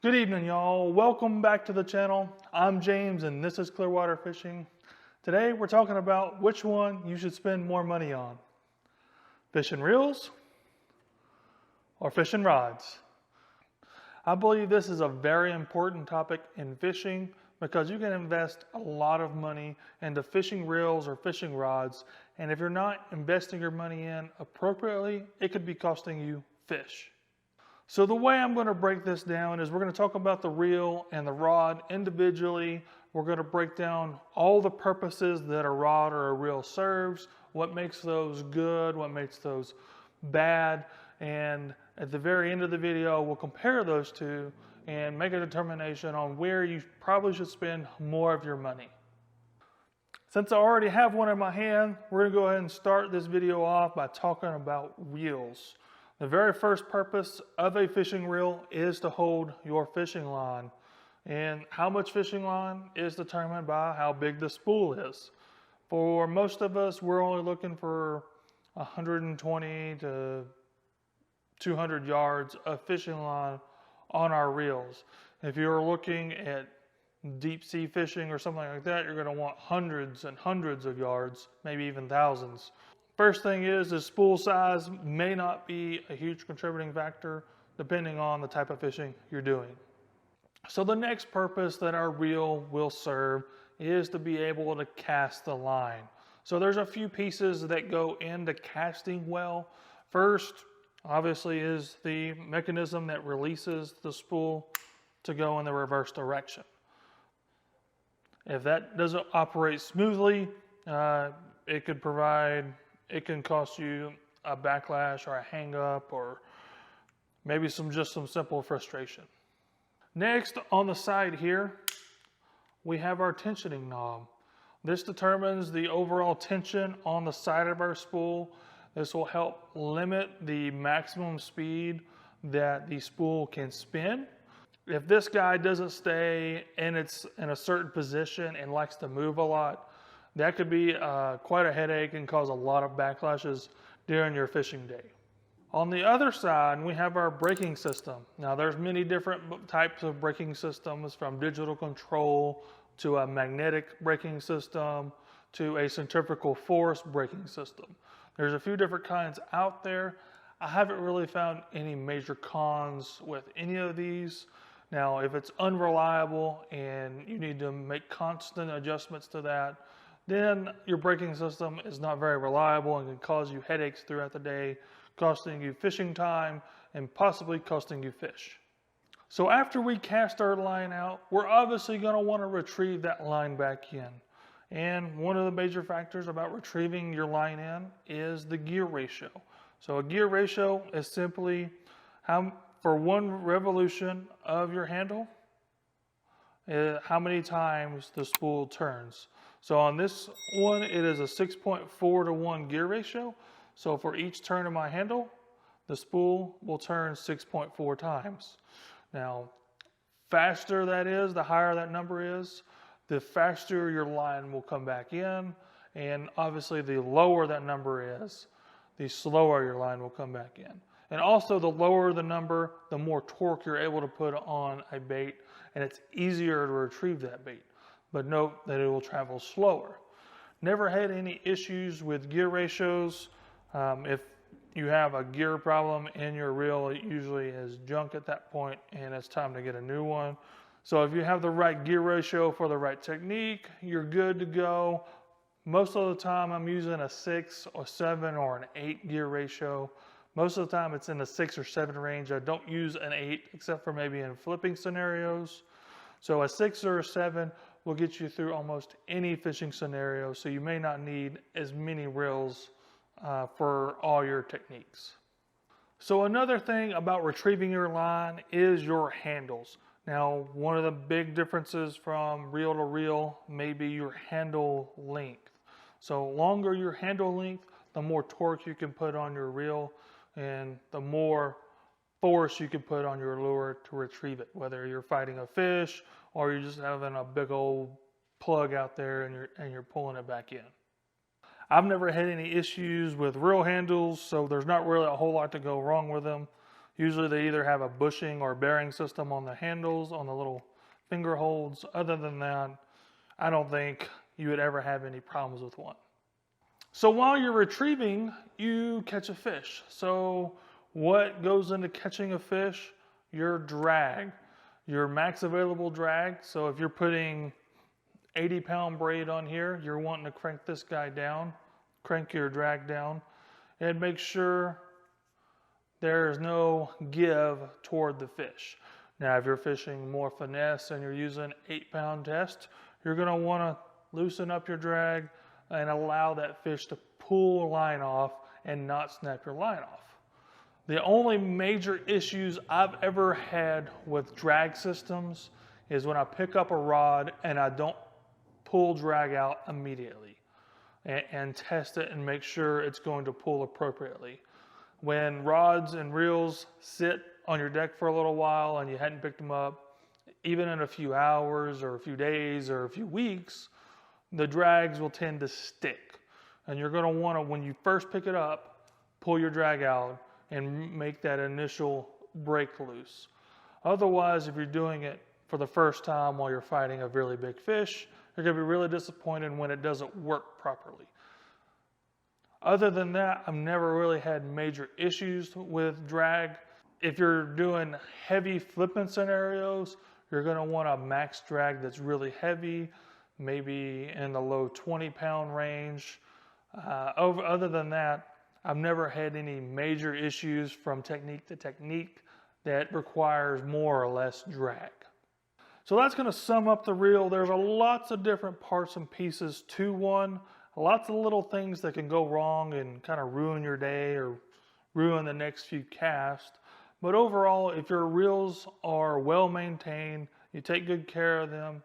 Good evening, y'all. Welcome back to the channel. I'm James and this is Clearwater Fishing. Today we're talking about which one you should spend more money on. Fishing reels or fishing rods? I believe this is a very important topic in fishing because you can invest a lot of money into fishing reels or fishing rods, and if you're not investing your money in appropriately, it could be costing you fish. So the way I'm going to break this down is we're going to talk about the reel and the rod individually. We're going to break down all the purposes that a rod or a reel serves, what makes those good, what makes those bad, and at the very end of the video we'll compare those two and make a determination on where you probably should spend more of your money. Since I already have one in my hand, we're going to go ahead and start this video off by talking about reels. The very first purpose of a fishing reel is to hold your fishing line. And how much fishing line is determined by how big the spool is. For most of us, we're only looking for 120 to 200 yards of fishing line on our reels. If you're looking at deep sea fishing or something like that, you're going to want hundreds and hundreds of yards, maybe even thousands. First thing is spool size may not be a huge contributing factor depending on the type of fishing you're doing. So the next purpose that our reel will serve is to be able to cast the line. So there's a few pieces that go into casting well. First, obviously, is the mechanism that releases the spool to go in the reverse direction. If that doesn't operate smoothly, it can cost you a backlash or a hang up or maybe just some simple frustration. Next, on the side here, we have our tensioning knob. This determines the overall tension on the side of our spool. This will help limit the maximum speed that the spool can spin. If this guy doesn't stay in a certain position and likes to move a lot, that could be quite a headache and cause a lot of backlashes during your fishing day. On the other side, we have our braking system. Now there's many different types of braking systems, from digital control to a magnetic braking system to a centrifugal force braking system. There's a few different kinds out there. I haven't really found any major cons with any of these. Now, if it's unreliable and you need to make constant adjustments to that, then your braking system is not very reliable and can cause you headaches throughout the day, costing you fishing time and possibly costing you fish. So after we cast our line out, we're obviously going to want to retrieve that line back in. And one of the major factors about retrieving your line in is the gear ratio. So a gear ratio is simply for one revolution of your handle, how many times the spool turns. So on this one, it is a 6.4 to 1 gear ratio. So for each turn of my handle, the spool will turn 6.4 times. Now, faster that is, the higher that number is, the faster your line will come back in. And obviously, the lower that number is, the slower your line will come back in. And also, the lower the number, the more torque you're able to put on a bait, and it's easier to retrieve that bait. But note that it will travel slower. Never had any issues with gear ratios. If you have a gear problem in your reel, it usually is junk at that point and it's time to get a new one. So if you have the right gear ratio for the right technique, you're good to go. Most of the time I'm using a 6 or 7 or an 8 gear ratio. Most of the time it's in the 6 or 7 range. I don't use an 8 except for maybe in flipping scenarios. So a 6 or a 7 will get you through almost any fishing scenario, so you may not need as many reels for all your techniques. So another thing about retrieving your line is your handles. Now, one of the big differences from reel to reel may be your handle length. So longer your handle length, the more torque you can put on your reel and the more force you can put on your lure to retrieve it, whether you're fighting a fish or you're just having a big old plug out there and you're pulling it back in. I've never had any issues with reel handles, so there's not really a whole lot to go wrong with them. Usually they either have a bushing or bearing system on the handles, on the little finger holds. Other than that, I don't think you would ever have any problems with one. So while you're retrieving, you catch a fish. So what goes into catching a fish? Your drag, your max available drag. So if you're putting 80-pound braid on here, you're wanting to crank this guy down, crank your drag down, and make sure there's no give toward the fish. Now, if you're fishing more finesse and you're using 8-pound test, you're going to want to loosen up your drag and allow that fish to pull a line off and not snap your line off. The only major issues I've ever had with drag systems is when I pick up a rod and I don't pull drag out immediately and test it and make sure it's going to pull appropriately. When rods and reels sit on your deck for a little while and you hadn't picked them up, even in a few hours or a few days or a few weeks, the drags will tend to stick. And you're going to want to, when you first pick it up, pull your drag out and make that initial break loose. Otherwise, if you're doing it for the first time while you're fighting a really big fish, you're going to be really disappointed when it doesn't work properly. Other than that, I've never really had major issues with drag. If you're doing heavy flipping scenarios, you're going to want a max drag that's really heavy, maybe in the low 20-pound range. Other than that, I've never had any major issues from technique to technique that requires more or less drag. So that's going to sum up the reel. There's lots of different parts and pieces to one. Lots of little things that can go wrong and kind of ruin your day or ruin the next few casts. But overall, if your reels are well maintained, you take good care of them,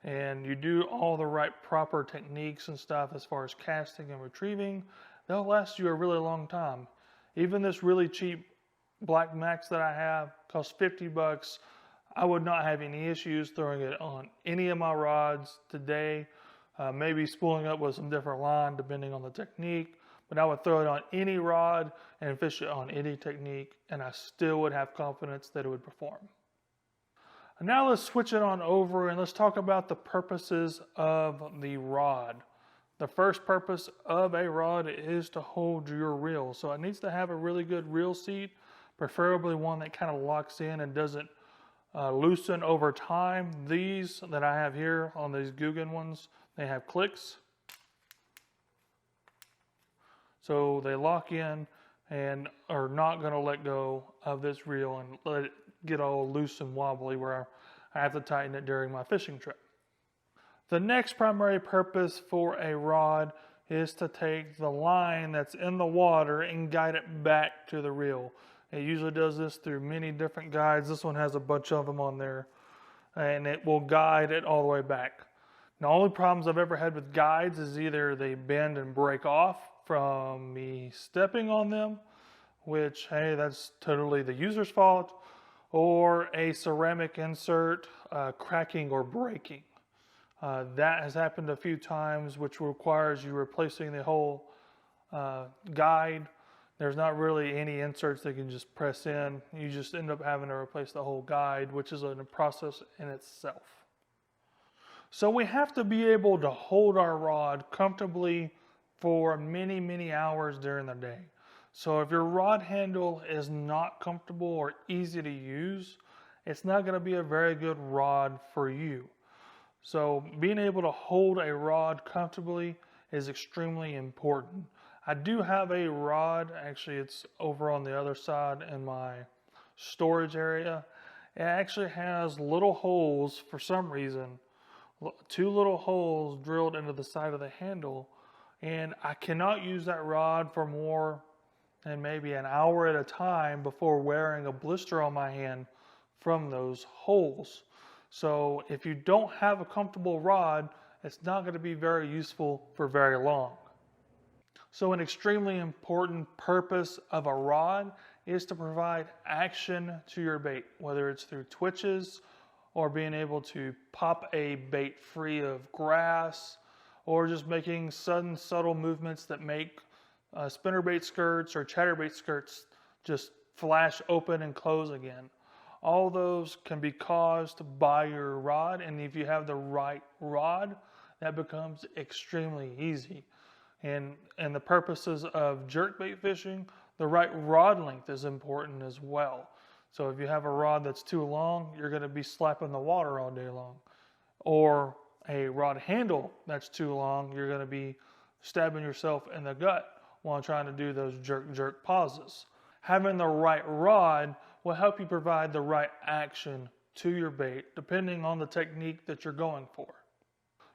and you do all the right proper techniques and stuff as far as casting and retrieving, they'll last you a really long time. Even this really cheap Black Max that I have costs $50. I would not have any issues throwing it on any of my rods today. Maybe spooling up with some different line depending on the technique, but I would throw it on any rod and fish it on any technique, and I still would have confidence that it would perform. And now let's switch it on over and let's talk about the purposes of the rod. The first purpose of a rod is to hold your reel. So it needs to have a really good reel seat, preferably one that kind of locks in and doesn't loosen over time. These that I have here on these Guggen ones, they have clicks. So they lock in and are not going to let go of this reel and let it get all loose and wobbly where I have to tighten it during my fishing trip. The next primary purpose for a rod is to take the line that's in the water and guide it back to the reel. It usually does this through many different guides. This one has a bunch of them on there, and it will guide it all the way back. The only problems I've ever had with guides is either they bend and break off from me stepping on them, which, hey, that's totally the user's fault, or a ceramic insert cracking or breaking. That has happened a few times, which requires you replacing the whole guide. There's not really any inserts that can just press in. You just end up having to replace the whole guide, which is a process in itself. So we have to be able to hold our rod comfortably for many, many hours during the day. So if your rod handle is not comfortable or easy to use, it's not going to be a very good rod for you. So being able to hold a rod comfortably is extremely important. I do have a rod, actually it's over on the other side in my storage area. It actually has little holes for some reason, 2 little holes drilled into the side of the handle, and I cannot use that rod for more than maybe an hour at a time before wearing a blister on my hand from those holes. So if you don't have a comfortable rod, it's not going to be very useful for very long. So an extremely important purpose of a rod is to provide action to your bait, whether it's through twitches or being able to pop a bait free of grass, or just making sudden subtle movements that make spinnerbait skirts or chatterbait skirts just flash open and close again. All those can be caused by your rod, and if you have the right rod, that becomes extremely easy. And the purposes of jerkbait fishing, the right rod length is important as well. So if you have a rod that's too long, you're going to be slapping the water all day long. Or a rod handle that's too long, you're going to be stabbing yourself in the gut while trying to do those jerk pauses. Having the right rod will help you provide the right action to your bait depending on the technique that you're going for.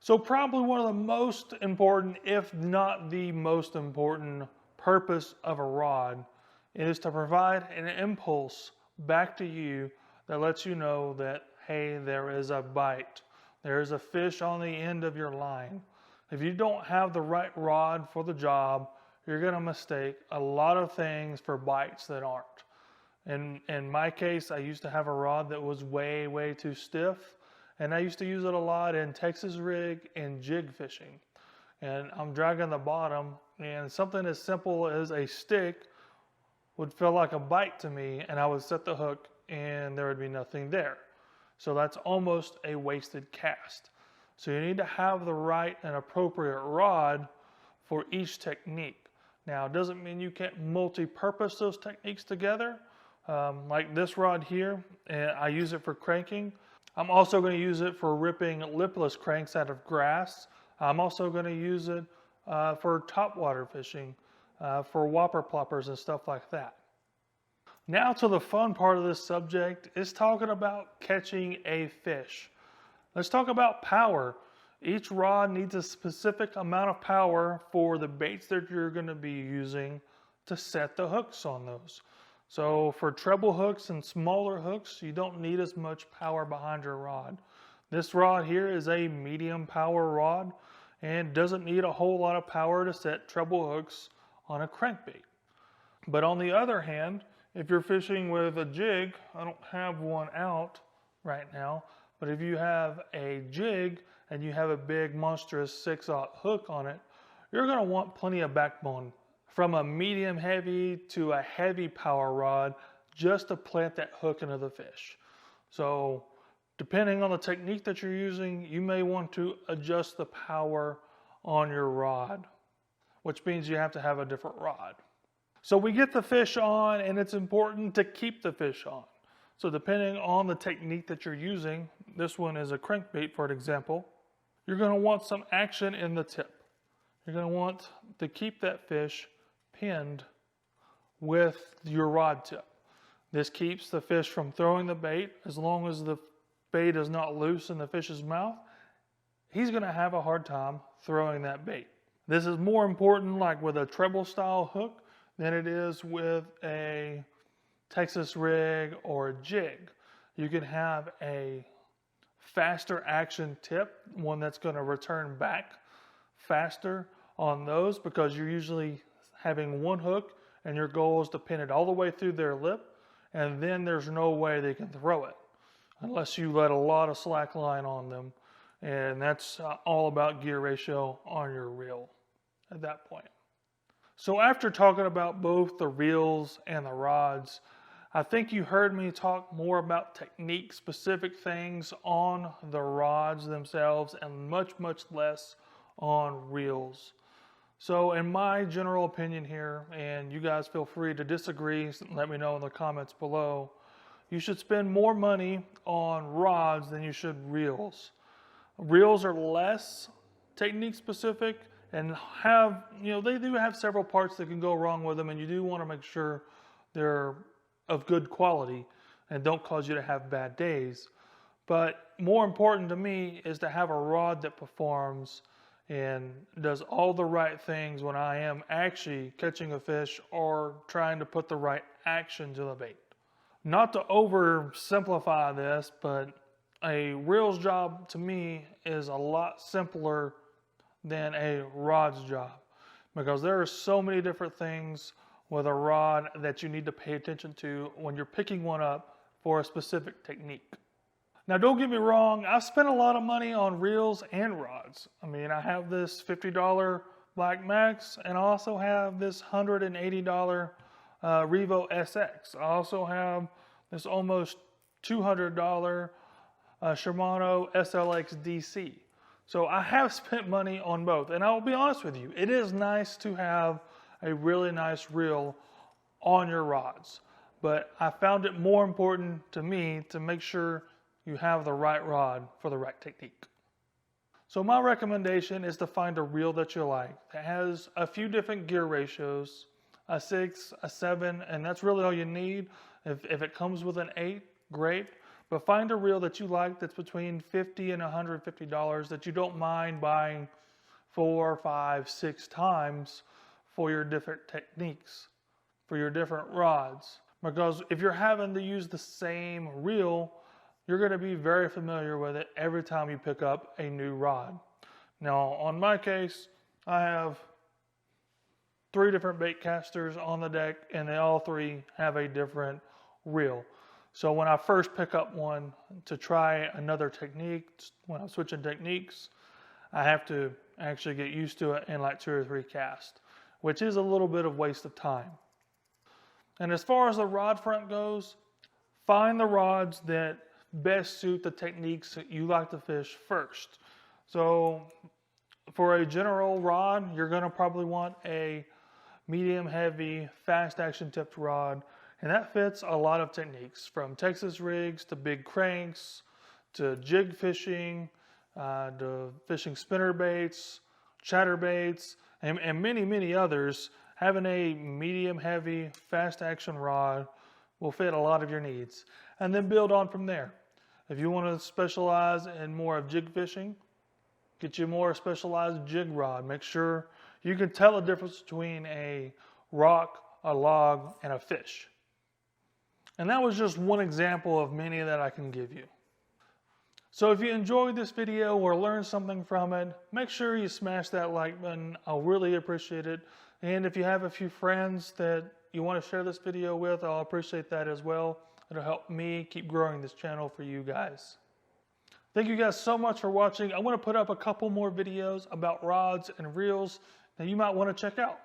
So probably one of the most important, if not the most important purpose of a rod is to provide an impulse back to you that lets you know that, hey, there is a bite. There is a fish on the end of your line. If you don't have the right rod for the job, you're going to mistake a lot of things for bites that aren't. In my case, I used to have a rod that was way, way too stiff, and I used to use it a lot in Texas rig and jig fishing. And I'm dragging the bottom, and something as simple as a stick would feel like a bite to me, and I would set the hook, and there would be nothing there. So that's almost a wasted cast. So you need to have the right and appropriate rod for each technique. Now, it doesn't mean you can't multi-purpose those techniques together. Like this rod here, and I use it for cranking. I'm also going to use it for ripping lipless cranks out of grass. I'm also going to use it for topwater fishing, for whopper ploppers and stuff like that. Now to the fun part of this subject is talking about catching a fish. Let's talk about power. Each rod needs a specific amount of power for the baits that you're going to be using to set the hooks on those. So for treble hooks and smaller hooks, you don't need as much power behind your rod. This rod here is a medium power rod and doesn't need a whole lot of power to set treble hooks on a crankbait. But on the other hand, if you're fishing with a jig, I don't have one out right now, but if you have a jig and you have a big monstrous 6/0 hook on it, you're going to want plenty of backbone from a medium heavy to a heavy power rod just to plant that hook into the fish. So depending on the technique that you're using, you may want to adjust the power on your rod, which means you have to have a different rod. So we get the fish on, and it's important to keep the fish on. So depending on the technique that you're using, this one is a crankbait for an example, you're going to want some action in the tip. You're going to want to keep that fish pinned with your rod tip. This keeps the fish from throwing the bait. As long as the bait is not loose in the fish's mouth, he's going to have a hard time throwing that bait. This is more important like with a treble style hook than it is with a Texas rig or a jig. You can have a faster action tip, one that's going to return back faster on those because you're usually having one hook and your goal is to pin it all the way through their lip, and then there's no way they can throw it unless you let a lot of slack line on them, and that's all about gear ratio on your reel at that point. So after talking about both the reels and the rods, I think you heard me talk more about technique specific things on the rods themselves and much, much less on reels. So in my general opinion here, and you guys feel free to disagree, let me know in the comments below, you should spend more money on rods than you should reels. Reels are less technique specific and have, they do have several parts that can go wrong with them, and you do want to make sure they're of good quality and don't cause you to have bad days. But more important to me is to have a rod that performs and does all the right things when I am actually catching a fish or trying to put the right action to the bait. Not to oversimplify this, but a reel's job to me is a lot simpler than a rod's job because there are so many different things with a rod that you need to pay attention to when you're picking one up for a specific technique. Now don't get me wrong, I've spent a lot of money on reels and rods. I mean, I have this $50 Black Max and I also have this $180 Revo SX. I also have this almost $200 Shimano SLX DC. So I have spent money on both, and I will be honest with you, it is nice to have a really nice reel on your rods, but I found it more important to me to make sure you have the right rod for the right technique. So my recommendation is to find a reel that you like that has a few different gear ratios, a 6, a 7, and that's really all you need. If it comes with an 8, great. But find a reel that you like that's between $50 and $150 that you don't mind buying 4, 5, 6 times for your different techniques, for your different rods. Because if you're having to use the same reel, you're going to be very familiar with it every time you pick up a new rod. Now, on my case, I have 3 different bait casters on the deck, and they all 3 have a different reel. So when I first pick up one to try another technique, when I'm switching techniques, I have to actually get used to it in like 2 or 3 casts, which is a little bit of waste of time. And as far as the rod front goes, find the rods that best suit the techniques that you like to fish first. So for a general rod, you're going to probably want a medium heavy, fast action tipped rod. And that fits a lot of techniques, from Texas rigs to big cranks, to jig fishing, to fishing spinner baits, chatter baits, and many, many others. Having a medium heavy, fast action rod will fit a lot of your needs. And then build on from there. If you want to specialize in more of jig fishing, get you a more specialized jig rod. Make sure you can tell the difference between a rock, a log, and a fish. And that was just one example of many that I can give you. So if you enjoyed this video or learned something from it, make sure you smash that like button. I'll really appreciate it. And if you have a few friends that you want to share this video with, I'll appreciate that as well. It'll help me keep growing this channel for you guys. Thank you guys so much for watching. I'm going to put up a couple more videos about rods and reels that you might want to check out.